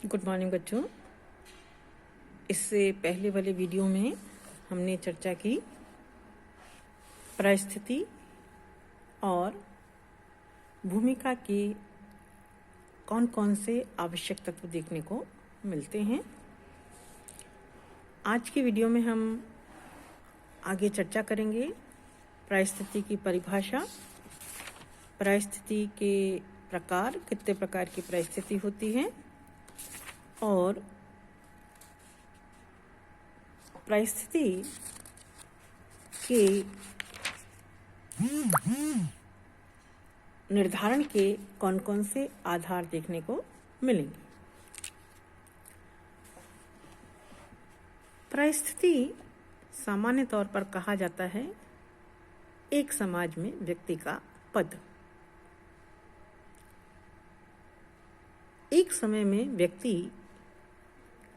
Good morning बच्चों। इससे पहले वाले वीडियो में हमने चर्चा की परिस्थिति और भूमिका के कौन कौन से आवश्यक तत्व देखने को मिलते हैं। आज के वीडियो में हम आगे चर्चा करेंगे परिस्थिति की परिभाषा, परिस्थिति के प्रकार, कितने प्रकार की परिस्थिति होती है और परिस्थिति के निर्धारण के कौन कौन से आधार देखने को मिलेंगे। परिस्थिति सामान्य तौर पर कहा जाता है एक समाज में व्यक्ति का पद। एक समय में व्यक्ति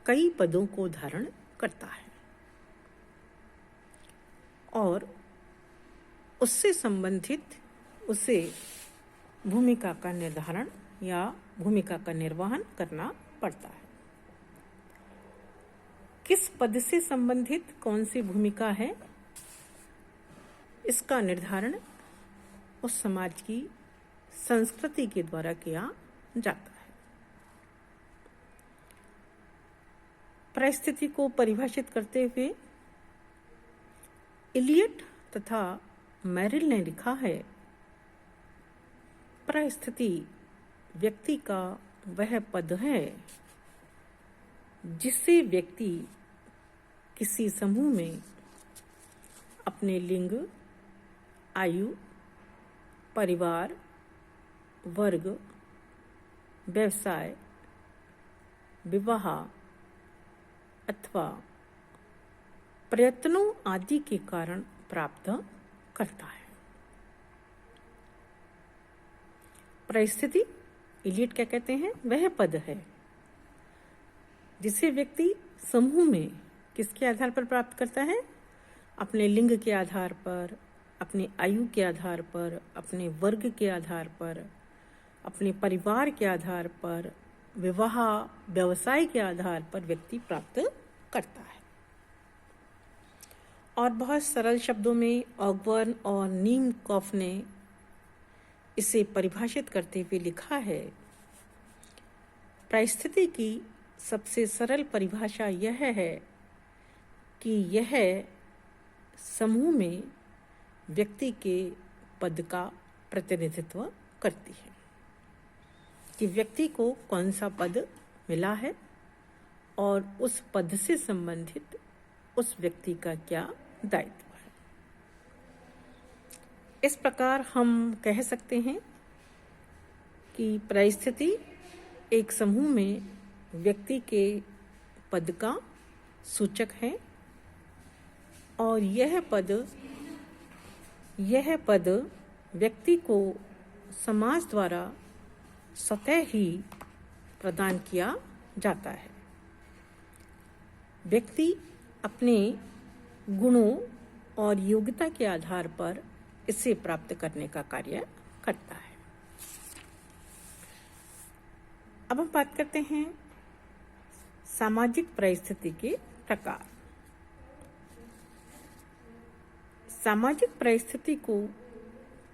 कई पदों को धारण करता है और उससे संबंधित उसे भूमिका का निर्धारण या भूमिका का निर्वहन करना पड़ता है। किस पद से संबंधित कौन सी भूमिका है, इसका निर्धारण उस समाज की संस्कृति के द्वारा किया जाता है। परिस्थिति को परिभाषित करते हुए इलियट तथा मेरिल ने लिखा है, परिस्थिति व्यक्ति का वह पद है जिससे व्यक्ति किसी समूह में अपने लिंग, आयु, परिवार, वर्ग, व्यवसाय, विवाह अथवा प्रयत्नों आदि के कारण प्राप्त करता है। परिस्थिति इलियट क्या कहते हैं, वह पद है जिसे व्यक्ति समूह में किसके आधार पर प्राप्त करता है, अपने लिंग के आधार पर, अपनी आयु के आधार पर, अपने वर्ग के आधार पर, अपने परिवार के आधार पर, विवाह व्यवसाय के आधार पर व्यक्ति प्राप्त करता है। और बहुत सरल शब्दों में ऑगबर्न और नीमकॉफ ने इसे परिभाषित करते हुए लिखा है, परिस्थिति की सबसे सरल परिभाषा यह है कि यह समूह में व्यक्ति के पद का प्रतिनिधित्व करती है कि व्यक्ति को कौन सा पद मिला है और उस पद से संबंधित उस व्यक्ति का क्या दायित्व है। इस प्रकार हम कह सकते हैं कि परिस्थिति एक समूह में व्यक्ति के पद का सूचक है और यह पद व्यक्ति को समाज द्वारा स्वतः ही प्रदान किया जाता है। व्यक्ति अपने गुणों और योग्यता के आधार पर इसे प्राप्त करने का कार्य करता है। अब हम बात करते हैं सामाजिक परिस्थिति के प्रकार। सामाजिक परिस्थिति को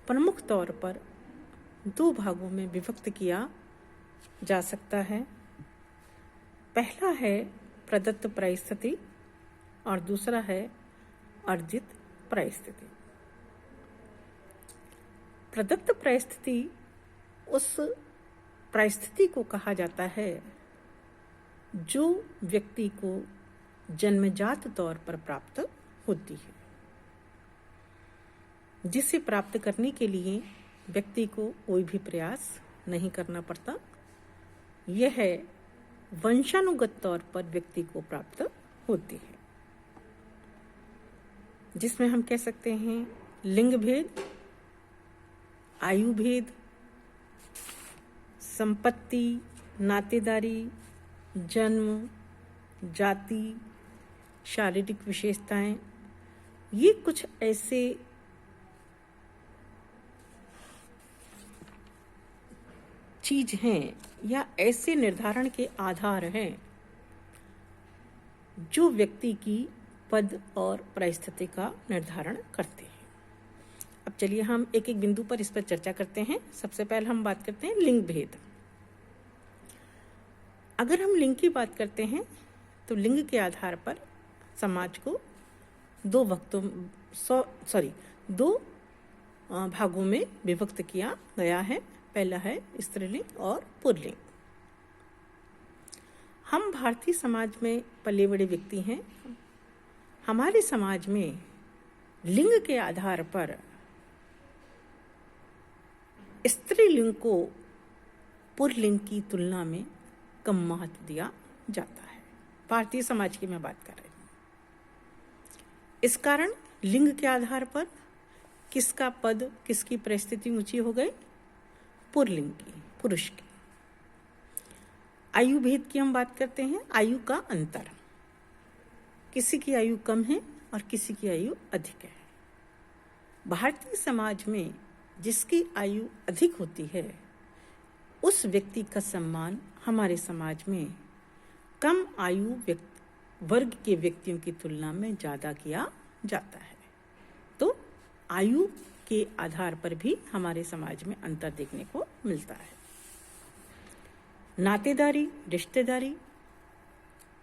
प्रमुख तौर पर दो भागों में विभक्त किया जा सकता है। पहला है प्रदत्त परिस्थिति और दूसरा है अर्जित परिस्थिति। प्रदत्त परिस्थिति उस परिस्थिति को कहा जाता है जो व्यक्ति को जन्मजात तौर पर प्राप्त होती है, जिसे प्राप्त करने के लिए व्यक्ति को कोई भी प्रयास नहीं करना पड़ता। यह वंशानुगत तौर पर व्यक्ति को प्राप्त होती है, जिसमें हम कह सकते हैं लिंग भेद, आयु भेद, संपत्ति, नातेदारी, जन्म, जाति, शारीरिक विशेषताएं, ये कुछ ऐसे चीज हैं या ऐसे निर्धारण के आधार हैं जो व्यक्ति की पद और परिस्थिति का निर्धारण करते हैं। अब चलिए हम एक एक बिंदु पर इस पर चर्चा करते हैं। सबसे पहले हम बात करते हैं लिंग भेद। अगर हम लिंग की बात करते हैं तो लिंग के आधार पर समाज को दो भागों में विभक्त किया गया है। पहला है स्त्रीलिंग और पुल्लिंग। हम भारतीय समाज में पले बड़े व्यक्ति हैं। हमारे समाज में लिंग के आधार पर स्त्रीलिंग को पुल्लिंग की तुलना में कम महत्व दिया जाता है। भारतीय समाज की मैं बात कर रही हूँ। इस कारण लिंग के आधार पर किसका पद, किसकी परिस्थिति ऊंची हो गई? पुल्लिंग की, पुरुष की। आयु भेद की हम बात करते हैं। आयु का अंतर, किसी की आयु कम है और किसी की आयु अधिक है। भारतीय समाज में जिसकी आयु अधिक होती है उस व्यक्ति का सम्मान हमारे समाज में कम आयु वर्ग के व्यक्तियों की तुलना में ज़्यादा किया जाता है। तो आयु के आधार पर भी हमारे समाज में अंतर देखने को मिलता है। नातेदारी, रिश्तेदारी।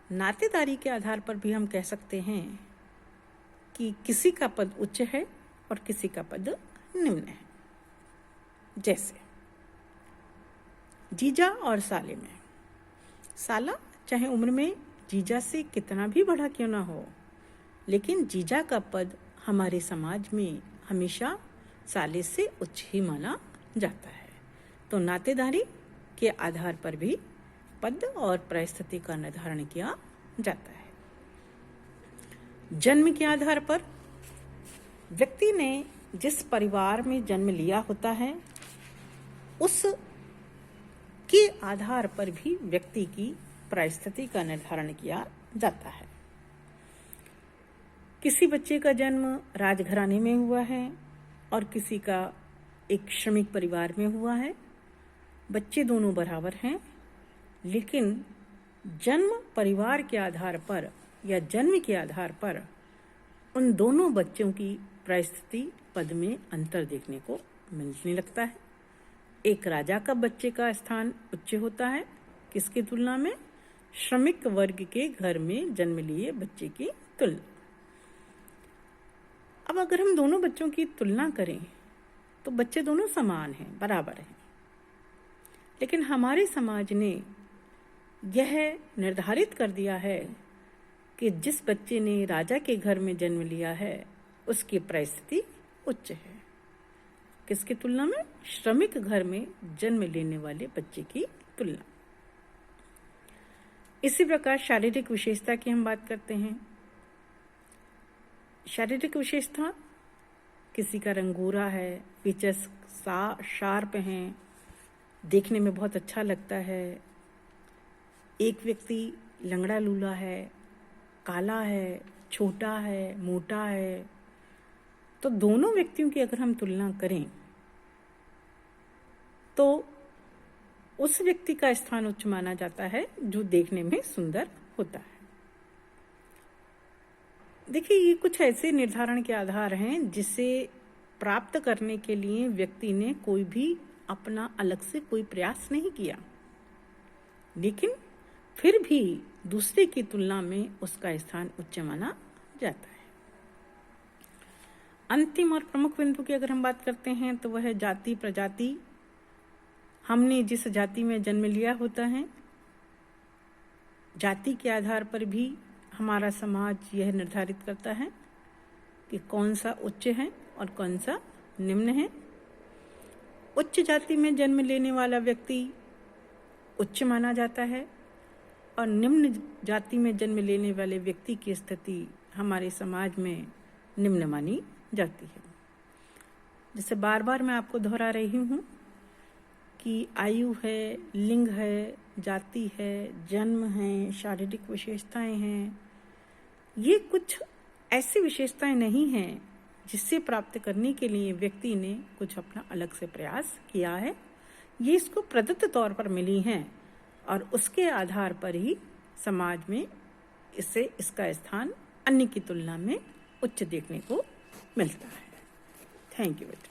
नातेदारी के आधार पर भी हम कह सकते हैं कि किसी का पद उच्च है और किसी का पद निम्न है। जैसे जीजा और साले में, साला चाहे उम्र में जीजा से कितना भी बड़ा क्यों ना हो, लेकिन जीजा का पद हमारे समाज में हमेशा साले से उच्च ही माना जाता है। तो नातेदारी के आधार पर भी पद और परिस्थिति का निर्धारण किया जाता है। जन्म के आधार पर व्यक्ति ने जिस परिवार में जन्म लिया होता है उस के आधार पर भी व्यक्ति की परिस्थिति का निर्धारण किया जाता है। किसी बच्चे का जन्म राजघराने में हुआ है और किसी का एक श्रमिक परिवार में हुआ है। बच्चे दोनों बराबर हैं, लेकिन जन्म परिवार के आधार पर या जन्म के आधार पर उन दोनों बच्चों की परिस्थिति पद में अंतर देखने को मिलने लगता है। एक राजा का बच्चे का स्थान उच्च होता है, किसकी तुलना में? श्रमिक वर्ग के घर में जन्म लिए बच्चे की तुलना। अब अगर हम दोनों बच्चों की तुलना करें तो बच्चे दोनों समान हैं, बराबर हैं। लेकिन हमारे समाज ने यह निर्धारित कर दिया है कि जिस बच्चे ने राजा के घर में जन्म लिया है उसकी परिस्थिति उच्च है, किसकी तुलना में? श्रमिक घर में जन्म लेने वाले बच्चे की तुलना। इसी प्रकार शारीरिक विशेषता की हम बात करते हैं। शारीरिक विशेषता, किसी का रंग गोरा है, फीचर्स शार्प हैं, देखने में बहुत अच्छा लगता है। एक व्यक्ति लंगड़ा लूला है, काला है, छोटा है, मोटा है। तो दोनों व्यक्तियों की अगर हम तुलना करें तो उस व्यक्ति का स्थान उच्च माना जाता है जो देखने में सुंदर होता है। देखिए, ये कुछ ऐसे निर्धारण के आधार हैं जिसे प्राप्त करने के लिए व्यक्ति ने कोई भी अपना अलग से कोई प्रयास नहीं किया, लेकिन फिर भी दूसरे की तुलना में उसका स्थान उच्च माना जाता है। अंतिम और प्रमुख बिंदु की अगर हम बात करते हैं तो वह है जाति प्रजाति। हमने जिस जाति में जन्म लिया होता है, जाति के आधार पर भी हमारा समाज यह निर्धारित करता है कि कौन सा उच्च है और कौन सा निम्न है। उच्च जाति में जन्म लेने वाला व्यक्ति उच्च माना जाता है और निम्न जाति में जन्म लेने वाले व्यक्ति की स्थिति हमारे समाज में निम्न मानी जाती है। जैसे बार बार मैं आपको दोहरा रही हूँ कि आयु है, लिंग है, जाति है, जन्म है, शारीरिक विशेषताएं हैं। ये कुछ ऐसी विशेषताएं नहीं हैं जिससे प्राप्त करने के लिए व्यक्ति ने कुछ अपना अलग से प्रयास किया है ये इसको प्रदत्त तौर पर मिली हैं और उसके आधार पर ही समाज में इसका स्थान अन्य की तुलना में उच्च देखने को मिलता है। थैंक यू बेटा।